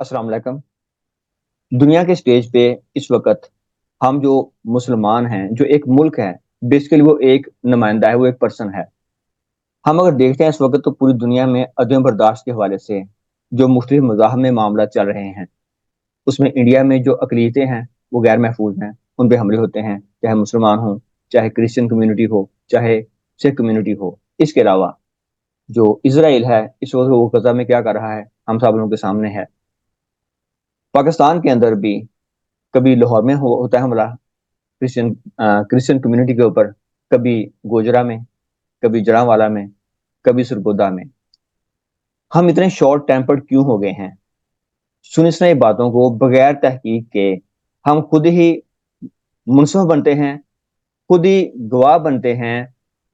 السلام علیکم۔ دنیا کے سٹیج پہ اس وقت ہم جو مسلمان ہیں، جو ایک ملک ہے، بیسیکلی وہ ایک نمائندہ ہے، وہ ایک پرسن ہے۔ ہم اگر دیکھتے ہیں اس وقت تو پوری دنیا میں عدم برداشت کے حوالے سے جو مختلف مذاہب میں معاملات چل رہے ہیں، اس میں انڈیا میں جو اقلیتیں ہیں وہ غیر محفوظ ہیں، ان پہ حملے ہوتے ہیں، چاہے مسلمان ہوں، چاہے کرسچن کمیونٹی ہو، چاہے سکھ کمیونٹی ہو۔ اس کے علاوہ جو اسرائیل ہے اس وقت وہ غزہ میں کیا کر رہا ہے ہم سب لوگوں کے سامنے ہے۔ پاکستان کے اندر بھی کبھی لاہور میں ہوتا ہے حملہ کرسچن کرسچن کمیونٹی کے اوپر، کبھی گوجرا میں، کبھی جڑاں میں، کبھی سرگودا میں۔ ہم اتنے شارٹ ٹیمپرڈ کیوں ہو گئے ہیں؟ سنی سنائی باتوں کو بغیر تحقیق کے ہم خود ہی منصف بنتے ہیں، خود ہی گواہ بنتے ہیں،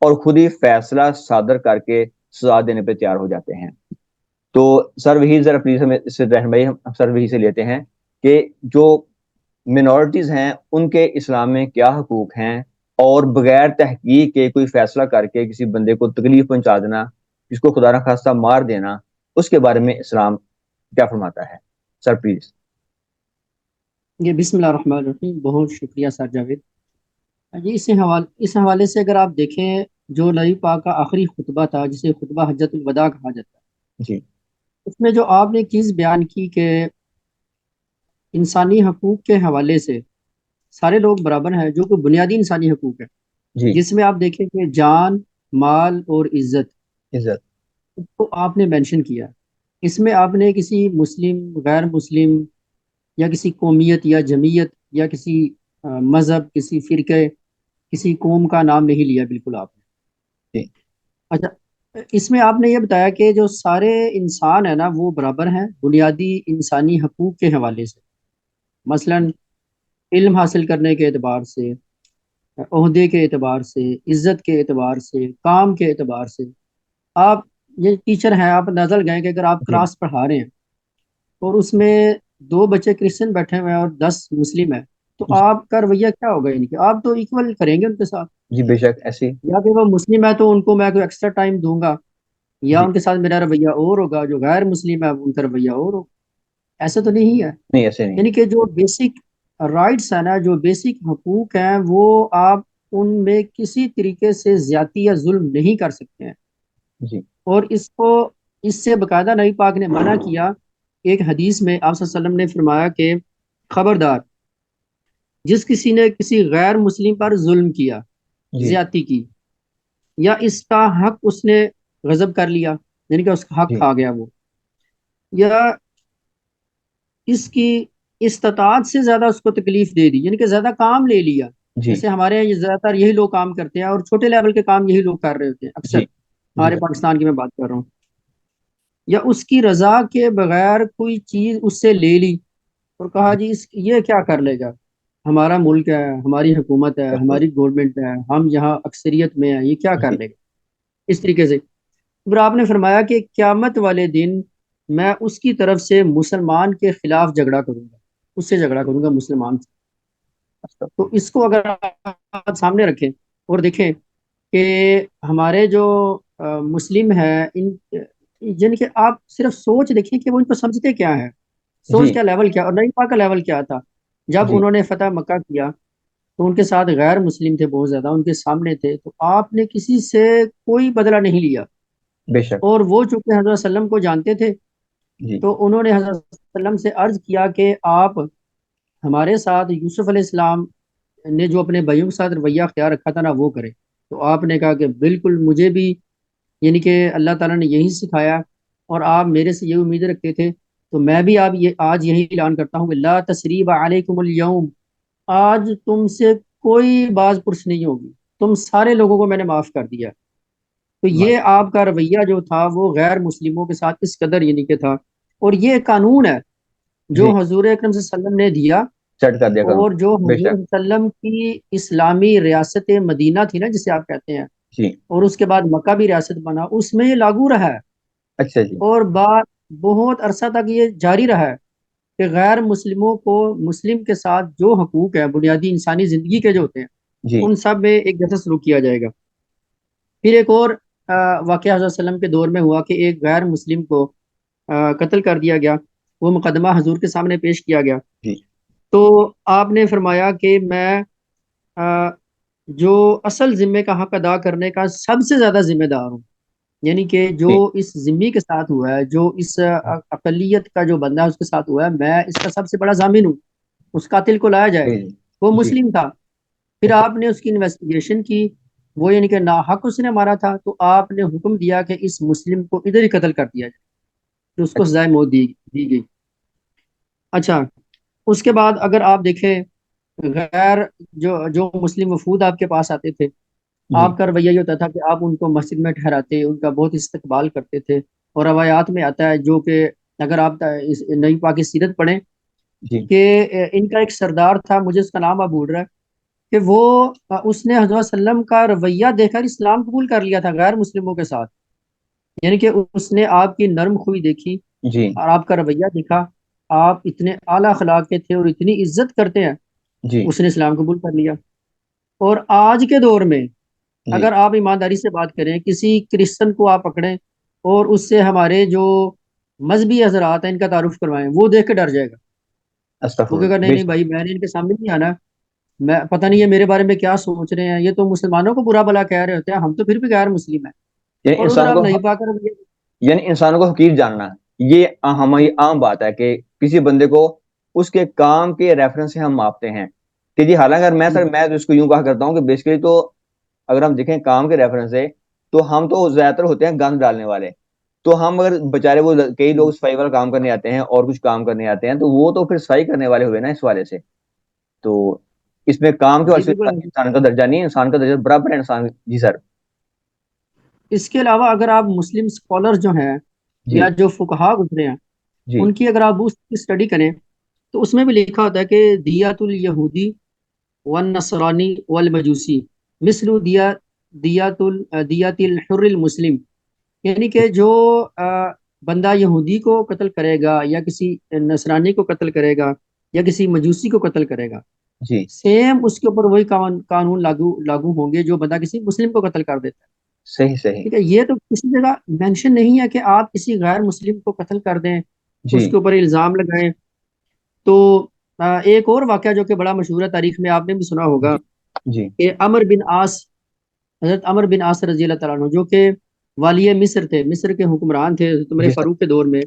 اور خود ہی فیصلہ صادر کر کے سزا دینے پہ تیار ہو جاتے ہیں۔ تو سر وہی ذرا پلیز ہمیں اس سے رہنمائی ہم سر وہی سے لیتے ہیں کہ جو منورٹیز ہیں ان کے اسلام میں کیا حقوق ہیں، اور بغیر تحقیق کے کوئی فیصلہ کر کے کسی بندے کو تکلیف پہنچا دینا، جس کو خدا نخواستہ مار دینا، اس کے بارے میں اسلام کیا فرماتا ہے؟ Sir please. یہ بسم اللہ الرحمن الرحیم، بہت شکریہ سر جاوید جی۔ اس حوالے سے اگر آپ دیکھیں، جو نبی پاک کا آخری خطبہ تھا جسے خطبہ حجت الوداع کہا جاتا ہے، جی اس میں جو آپ نے چیز بیان کی کہ انسانی حقوق کے حوالے سے سارے لوگ برابر ہیں، جو کہ بنیادی انسانی حقوق ہے، جی جس میں آپ دیکھیں کہ جان، مال اور عزت عزت۔ کو آپ نے مینشن کیا۔ اس میں آپ نے کسی مسلم، غیر مسلم یا کسی قومیت یا جمعیت یا کسی مذہب، کسی فرقے، کسی قوم کا نام نہیں لیا بالکل آپ نے۔ جی اچھا، اس میں آپ نے یہ بتایا کہ جو سارے انسان ہیں نا وہ برابر ہیں بنیادی انسانی حقوق کے حوالے سے، مثلا علم حاصل کرنے کے اعتبار سے، عہدے کے اعتبار سے، عزت کے اعتبار سے، کام کے اعتبار سے۔ آپ یہ ٹیچر ہیں، آپ نظر گئے کہ اگر آپ جی کلاس پڑھا رہے ہیں اور اس میں 2 بچے کرسچن بیٹھے ہوئے ہیں اور 10 مسلم ہیں، تو جی آپ کا رویہ کیا ہوگا؟ یعنی کہ آپ تو ایکول کریں گے ان کے ساتھ، جی بے شک ایسی۔ یا کہ وہ مسلم ہے تو ان کو میں کوئی ایکسٹرا ٹائم دوں گا، یا جی ان کے ساتھ میرا رویہ اور ہوگا، جو غیر مسلم ہے ان کا رویہ اور ہوگا؟ ایسا تو نہیں ہے۔ نہیں، ایسے نہیں۔ یعنی کہ جو بیسک رائٹس ہیں نا، جو بیسک حقوق ہیں، وہ آپ ان میں کسی طریقے سے زیادتی یا ظلم نہیں کر سکتے ہیں۔ جی اور اس سے باقاعدہ نبی پاک نے منع کیا۔ ایک حدیث میں آپ صلی اللہ علیہ وسلم نے فرمایا کہ خبردار، جس کسی نے کسی غیر مسلم پر ظلم کیا، جی زیادتی کی، یا اس کا حق اس نے غضب کر لیا، یعنی کہ اس کا حق جی کھا گیا وہ، یا اس کی استطاعت سے زیادہ اس کو تکلیف دے دی، یعنی کہ زیادہ کام لے لیا۔ جی جیسے ہمارے یہاں یہ زیادہ تر یہی لوگ کام کرتے ہیں، اور چھوٹے لیول کے کام یہی لوگ کر رہے ہوتے ہیں اکثر، جی جی ہمارے پاکستان کی میں بات کر رہا ہوں، یا اس کی رضا کے بغیر کوئی چیز اس سے لے لی اور کہا جی جی یہ کیا کر لے گا، ہمارا ملک ہے، ہماری حکومت ہے، بالکل۔ ہماری گورنمنٹ ہے، ہم یہاں اکثریت میں ہیں، یہ کیا کر جی لے گا؟ اس طریقے سے پھر آپ نے فرمایا کہ قیامت والے دن میں اس کی طرف سے مسلمان کے خلاف جھگڑا کروں گا، اس سے جھگڑا کروں گا، مسلمان سے۔ تو اس کو اگر آپ سامنے رکھیں اور دیکھیں کہ ہمارے جو مسلم ہیں، ان یعنی کہ آپ صرف سوچ دیکھیں کہ وہ ان کو سمجھتے کیا ہے، جی سوچ کا لیول کیا، اور نبی پاک کا لیول کیا تھا جب جی انہوں نے فتح مکہ کیا۔ تو ان کے ساتھ غیر مسلم تھے، بہت زیادہ ان کے سامنے تھے، تو آپ نے کسی سے کوئی بدلہ نہیں لیا۔ بے شک۔ اور وہ چونکہ حضرت وسلم کو جانتے تھے، جی تو انہوں نے حضرت وسلم سے عرض کیا کہ آپ ہمارے ساتھ یوسف علیہ السلام نے جو اپنے بھائیوں کے ساتھ رویہ اختیار رکھا تھا نا وہ کریں۔ تو آپ نے کہا کہ بالکل، مجھے بھی یعنی کہ اللہ تعالیٰ نے یہی سکھایا، اور آپ میرے سے یہ امید رکھتے تھے، تو میں بھی آپ یہ آج یہی اعلان کرتا ہوں کہ لا تثریب علیکم اليوم، آج تم سے کوئی باز پرس نہیں ہوگی، تم سارے لوگوں کو میں نے معاف کر دیا۔ تو یہ ماشاء آپ کا رویہ جو تھا وہ غیر مسلموں کے ساتھ اس قدر یعنی کہ تھا، اور یہ قانون ہے اللہ۔ جو جی حضور اکرم صلی اللہ علیہ وسلم نے دیا، سیٹ کر دیا کروں۔ اور جو بے حضور شک۔ صلی اللہ علیہ وسلم کی اسلامی ریاست مدینہ تھی نا جسے آپ کہتے ہیں، جی اور اس کے بعد مکہ بھی ریاست بنا، اس میں یہ لاگو رہا ہے، اچھا جی اور بات بہت عرصہ تک یہ جاری رہا ہے کہ غیر مسلموں کو مسلم کے ساتھ جو حقوق ہے بنیادی انسانی زندگی کے جو ہوتے ہیں، جی ان سب میں ایک جیسا سلوک کیا جائے گا۔ پھر ایک اور واقعہ حضرت وسلم کے دور میں ہوا کہ ایک غیر مسلم کو قتل کر دیا گیا، وہ مقدمہ حضور کے سامنے پیش کیا گیا، جی تو آپ نے فرمایا کہ میں آ، جو اصل ذمے کا حق ادا کرنے کا سب سے زیادہ ذمہ دار ہوں، یعنی کہ جو جی اس ذمہ کے ساتھ ہوا ہے، جو اس اقلیت کا جو بندہ ہے اس کے ساتھ ہوا ہے، میں اس کا سب سے بڑا ضامن ہوں، اس قاتل کو لایا جائے۔ جی وہ جی مسلم تھا، پھر اچھا آپ نے اس کی انویسٹیگیشن کی، وہ یعنی کہ ناحق اس نے مارا تھا، تو آپ نے حکم دیا کہ اس مسلم کو ادھر ہی قتل کر دیا جائے، تو اس کو اچھا سزائے موت دی گئی۔ اچھا، اس کے بعد اگر آپ دیکھیں، غیر جو مسلم وفود آپ کے پاس آتے تھے، جی آپ کا رویہ یہ ہوتا تھا کہ آپ ان کو مسجد میں ٹھہراتے، ان کا بہت استقبال کرتے تھے، اور روایات میں آتا ہے جو کہ اگر آپ اس نئی پاک سیرت پڑھیں جی کہ ان کا ایک سردار تھا، مجھے اس کا نام اب بھول رہا ہے، کہ وہ اس نے حضرت صلی اللہ علیہ وسلم کا رویہ دیکھ کر اسلام قبول کر لیا تھا غیر مسلموں کے ساتھ، یعنی کہ اس نے آپ کی نرم خوئی دیکھی جی اور آپ کا رویہ دیکھا، آپ اتنے اعلیٰ اخلاق کے تھے اور اتنی عزت کرتے ہیں، جی اس نے اسلام قبول کر لیا۔ اور آج کے دور میں جی اگر آپ ایمانداری سے بات کریں، کسی کرسچن کو آپ پکڑیں اور اس سے ہمارے جو مذہبی حضرات ہیں ان کا تعارف کروائیں، وہ دیکھ کے ڈر جائے گا، وہ استغفر کہے گا اللہ نہیں بے نہیں شک بھائی، میں نے ان کے سامنے نہیں آنا، میں پتہ نہیں یہ میرے بارے میں کیا سوچ رہے ہیں، یہ تو مسلمانوں کو برا بلا کہہ رہے ہوتے ہیں، ہم تو پھر بھی غیر مسلم ہیں، یعنی اور ادھر انسان آپ کو نہیں پا کر یعنی انسانوں کو حقیر جاننا، یہ ہماری عام بات ہے کہ کسی بندے کو اس کے کام کے ریفرنس سے ہم ماپتے ہیں کہ جی، حالانکہ اگر میں جی میں تو اس کو یوں کہا کرتا ہوں کہ بیسیکلی تو اگر ہم دیکھیں کام کے ریفرنس سے، تو ہم تو زیادہ تر ہوتے ہیں گند ڈالنے والے، تو ہم اگر بےچارے وہ کئی لوگ صفائی والا کام کرنے آتے ہیں اور کچھ کام کرنے آتے ہیں، تو وہ تو پھر صفائی کرنے والے ہوئے نا اس والے سے، تو اس میں کام کے جی واسطے بالکل۔ انسان کا درجہ نہیں ہے، انسان کا درجہ برابر ہے انسان، جی سر اس کے علاوہ اگر آپ مسلم اسکالر جو ہیں جی یا جو فقہا گزرے ہیں، جی ان کی اگر آپ اس کی اسٹڈی کریں، تو اس میں بھی لکھا ہوتا ہے کہ دیات الیہودی والنصرانی والمجوسی مثل دیات الحر المسلم، یعنی کہ جو بندہ یہودی کو قتل کرے گا یا کسی نصرانی کو قتل کرے گا یا کسی مجوسی کو قتل کرے گا، جی سیم اس کے اوپر وہی قانون لاگو ہوں گے جو بندہ کسی مسلم کو قتل کر دیتا ہے۔ صحیح صحیح ٹھیک ہے، یہ تو کسی جگہ مینشن نہیں ہے کہ آپ کسی غیر مسلم کو قتل کر دیں، جی اس کے اوپر الزام لگائیں۔ تو ایک اور واقعہ جو کہ بڑا مشہور ہے، تاریخ میں آپ نے بھی سنا ہوگا، جی جی کہ عمر بن عاص، حضرت عمر بن عاص رضی اللہ تعالیٰ عنہ جو کہ والی مصر تھے، مصر کے حکمران تھے حضرت عمر جی سر فاروق کے دور میں،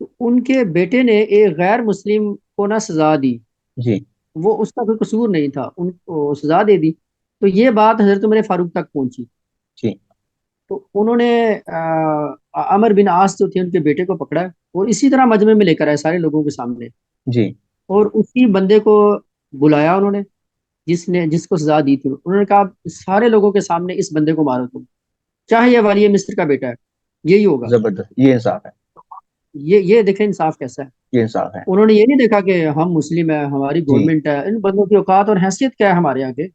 تو ان کے بیٹے نے ایک غیر مسلم کو نہ سزا دی، جی وہ اس کا کوئی قصور نہیں تھا، ان کو سزا دے دی، تو یہ بات حضرت عمر فاروق تک پہنچی، جی تو انہوں نے عمر بن عاص جو تھے ان کے بیٹے کو پکڑا اور اسی طرح مجمع میں لے کر آئے سارے لوگوں کے سامنے، جی اور اسی بندے کو بلایا انہوں نے، جس کو سزا دی تھی، انہوں نے کہا سارے لوگوں کے سامنے اس بندے کو مارو تم، چاہے یہ والی مصر کا بیٹا ہے، یہی ہوگا۔ زبردست، یہ انصاف ہے، یہ دیکھیں انصاف کیسا ہے۔ یہ انصاف ہے، انہوں نے یہ نہیں دیکھا کہ ہم مسلم ہیں، ہماری جی گورنمنٹ ہے، ان بندوں کی اوقات اور حیثیت کیا ہے ہمارے آگے،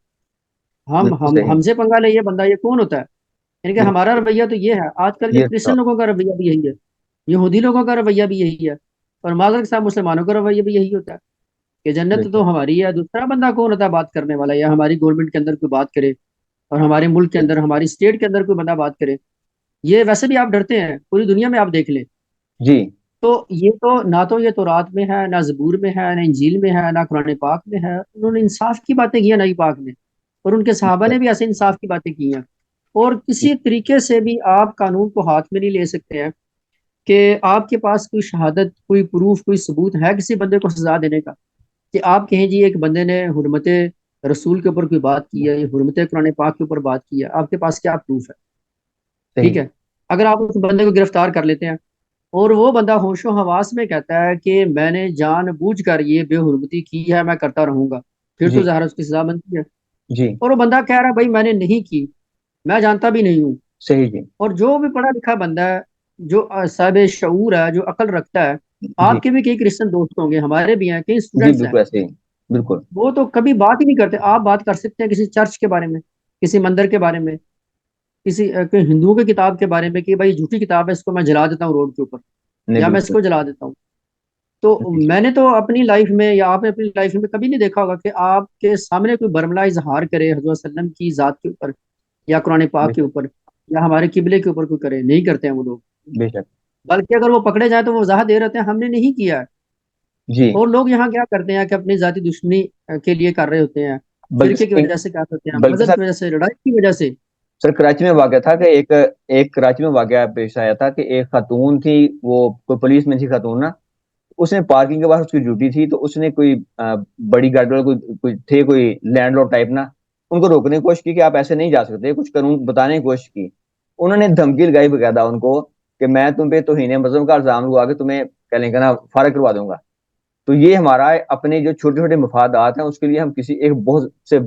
ہم بالکل ہم صحیح، ہم سے پنگا لے، یہ بندہ یہ کون ہوتا ہے؟ یعنی کہ بالکل ہمارا صحیح، رویہ تو یہ ہے، آج کل کے یہ کرسچن انصاف لوگوں کا رویہ بھی یہی ہے، یہودی لوگوں کا رویہ بھی یہی ہے، اور معذرت کے ساتھ مسلمانوں کا رویہ بھی یہی ہوتا ہے کہ بے جنت شک تو ہماری ہے، دوسرا بندہ کون ہوتا ہے بات کرنے والا، یا ہماری گورنمنٹ کے اندر کوئی بات کرے اور ہمارے ملک کے اندر ہماری اسٹیٹ کے اندر کوئی بندہ بات کرے، یہ ویسے بھی آپ ڈرتے ہیں، پوری دنیا میں آپ دیکھ لیں، جی تو یہ تو نہ تو یہ تورات میں ہے، نہ زبور میں ہے، نہ انجیل میں ہے، نہ قرآن پاک میں ہے، انہوں نے انصاف کی باتیں کی ہیں نئی پاک میں، اور ان کے صحابہ نے بھی ایسے انصاف کی باتیں کی ہیں، اور جی کسی طریقے سے بھی آپ قانون کو ہاتھ میں نہیں لے سکتے ہیں کہ آپ کے پاس کوئی شہادت، کوئی پروف، کوئی ثبوت ہے کسی بندے کو سزا دینے کا، کہ آپ کہیں جی ایک بندے نے حرمت رسول کے اوپر کوئی بات کی ہے یا حرمت قرآن پاک کے اوپر بات کی ہے، آپ کے پاس کیا پروف ہے؟ ٹھیک صحیح ہے، اگر آپ اس بندے کو گرفتار کر لیتے ہیں اور وہ بندہ ہوش و حواس میں کہتا ہے کہ میں نے جان بوجھ کر یہ بے حرمتی کی ہے، میں کرتا رہوں گا، پھر تو جی ظاہر اس کی سزا بنتی ہے، جی اور وہ بندہ کہہ رہا ہے بھائی میں نے نہیں کی، میں جانتا بھی نہیں ہوں، صحیح جی اور جو بھی پڑھا لکھا بندہ ہے، جو صاحب شعور ہے، جو عقل رکھتا ہے، جی آپ کے بھی کئی کرسچن دوست ہوں گے، ہمارے بھی ہیں، کئی جی اسٹوڈنٹس ہیں، بالکل ایسے ہی، بالکل وہ تو کبھی بات ہی نہیں کرتے، آپ بات کر سکتے ہیں کسی چرچ کے بارے میں، کسی مندر کے بارے میں، کسی کوئی ہندوؤں کی کتاب کے بارے میں کہ بھائی جھوٹی کتاب ہے، اس کو میں جلا دیتا ہوں روڈ کے اوپر، نہیں یا میں اس بالکل کو جلا دیتا ہوں، تو جی میں نے تو اپنی لائف میں یا آپ نے اپنی لائف میں کبھی نہیں دیکھا ہوگا کہ آپ کے سامنے کوئی برملا اظہار کرے حضرت صلی اللہ علیہ وسلم کی ذات کے اوپر یا قرآن بے پاک کے شک اوپر یا ہمارے قبلے کے اوپر کوئی کرے، نہیں کرتے ہیں وہ لوگ۔ بے شک بلکہ اگر وہ پکڑے جائیں تو وہ وضاحت دے رہتے ہیں ہم نے نہیں کیا ہے۔ جی، اور لوگ یہاں کیا کرتے ہیں کہ اپنی ذاتی دشمنی کے لیے کر رہے ہوتے ہیں، بلکہ فرقے کی وجہ سے کیا کرتے ہیں، بلکہ مذہب سر کی وجہ سے، لڑائی کی وجہ سے۔ سر کراچی میں واقع تھا کہ ایک کراچی میں واقعہ پیش آیا تھا کہ ایک خاتون تھی، وہ کوئی پولیس میں تھی خاتون نا، اس نے پارکنگ کے بعد اس کی ڈیوٹی تھی، تو اس نے کوئی بڑی گاڑی والے کوئی لینڈ لارڈ ٹائپ نا، ان کو روکنے کی کوشش کی کہ آپ ایسے نہیں جا سکتے، کچھ قانون بتانے کی کوشش کی۔ انہوں نے دھمکی لگائی باقاعدہ ان کو کہ میں تم پہ توہین مذہب کا الزام لگا کے تمہیں کیا لیں گے نا فارغ کروا دوں گا۔ تو یہ ہمارا اپنے جو چھوٹے چھوٹے مفادات ہیں اس کے لیے ہم کسی ایک بہت سے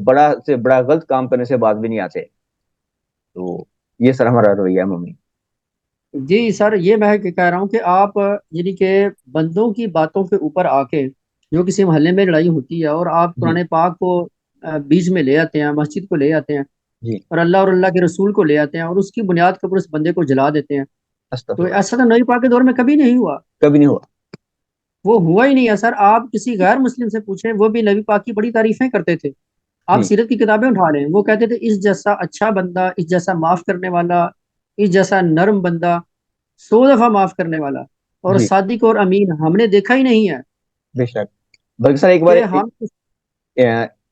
بڑا غلط کام کرنے سے باز بھی نہیں آتے۔ تو یہ سر ہمارا رویہ ہے ممی۔ جی سر، یہ میں کہہ رہا ہوں کہ آپ یعنی کہ بندوں کی باتوں کے اوپر آ کے، جو کسی محلے میں لڑائی ہوتی ہے اور آپ جی قرآن پاک کو بیچ میں لے آتے ہیں، مسجد کو لے آتے ہیں، جی، اور اللہ اور اللہ کے رسول کو لے آتے ہیں، اور اس کی بنیاد کے اوپر اس بندے کو جلا دیتے ہیں، تو استغفر اللہ، ایسا تو نبی پاک کے دور میں کبھی نہیں ہوا۔ کبھی نہیں ہوا۔ وہ ہوا ہی نہیں ہے سر۔ آپ کسی غیر مسلم سے پوچھیں، وہ بھی نبی پاک کی بڑی تعریفیں کرتے تھے۔ آپ جی سیرت کی کتابیں اٹھا لیں، وہ کہتے تھے اس جیسا اچھا بندہ، اس جیسا معاف کرنے والا، اس جیسا نرم بندہ، 100 دفعہ معاف کرنے والا اور جی، صادق اور امین ہم نے دیکھا ہی نہیں ہے۔ بے شک۔ بلکہ سر ایک بار کہ ہم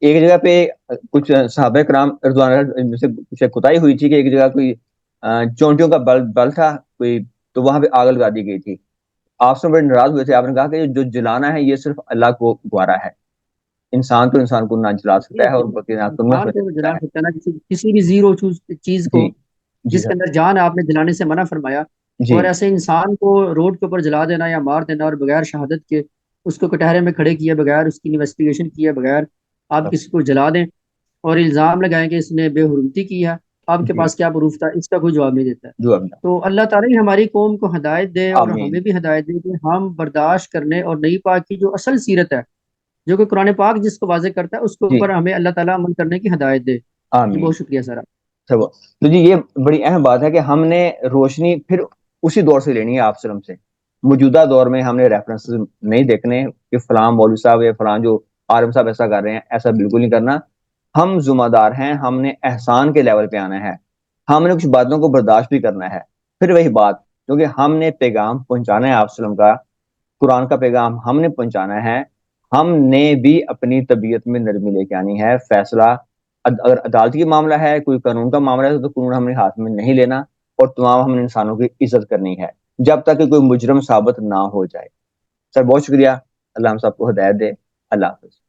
ایک جگہ پہ کچھ صحابہ کرام رضوان اللہ سے کچھ کوتاہی ہوئی تھی کہ ایک جگہ کوئی چونٹیوں کا بل تھا کوئی، تو وہاں پہ آگ لگا دی گئی تھی۔ آپ سے بڑے ناراض ہوئے تھے، آپ نے کہا کہ جو جلانا ہے یہ صرف اللہ کو گوارا ہے، انسان تو انسان کو نہ جلا سکتا ہے اور بلکہ نہ تم نہ انسان سمجھ کو سکتا جلا ہے۔ سکتا ہے نا کسی بھی زیرو چیز جی کو جی جس کے سر، اندر جان ہے، آپ نے جلانے سے منع فرمایا۔ جی اور ایسے انسان کو روڈ کے اوپر جلا دینا یا مار دینا اور بغیر شہادت کے اس کو کٹہرے میں کھڑے کیے بغیر، اس کی انویسٹیگیشن کیے بغیر آپ کسی کو جلا دیں اور الزام لگائیں کہ اس نے بے حرمتی کی ہے، آپ کے جی، پاس کیا پروف تھا؟ اس کا کوئی جواب نہیں دیتا ہے۔ جو ابھی تو اللہ تعالیٰ ہی ہماری قوم کو ہدایت دے اور آمین، ہمیں بھی ہدایت دے کہ ہم برداشت کرنے اور نئی پاک کی جو اصل سیرت ہے، جو کہ قرآن پاک جس کو واضح کرتا ہے، اس کے جی اوپر ہمیں اللہ تعالیٰ عمل کرنے کی ہدایت دے۔ جی آمین۔ بہت شکریہ سر۔ سر تو جی یہ بڑی اہم بات ہے کہ ہم نے روشنی پھر اسی دور سے لینی ہے آپ سلم سے، موجودہ دور میں ہم نے ریفرنس نہیں دیکھنے کہ فلاں مولوی صاحب یا فلاں جو عالم صاحب ایسا کر رہے ہیں، ایسا بالکل نہیں کرنا۔ ہم ذمہ دار ہیں، ہم نے احسان کے لیول پہ آنا ہے، ہم نے کچھ باتوں کو برداشت بھی کرنا ہے۔ پھر وہی بات، کیونکہ ہم نے پیغام پہنچانا ہے آپ سلم کا، قرآن کا پیغام ہم نے پہنچانا ہے، ہم نے بھی اپنی طبیعت میں نرمی لے کے آنی ہے۔ فیصلہ اگر عدالت کی معاملہ ہے، کوئی قانون کا معاملہ ہے، تو قانون ہم نے ہاتھ میں نہیں لینا، اور تمام ہم نے انسانوں کی عزت کرنی ہے جب تک کہ کوئی مجرم ثابت نہ ہو جائے۔ سر بہت شکریہ، اللہ ہم سب کو ہدایت دے۔ اللہ حافظ۔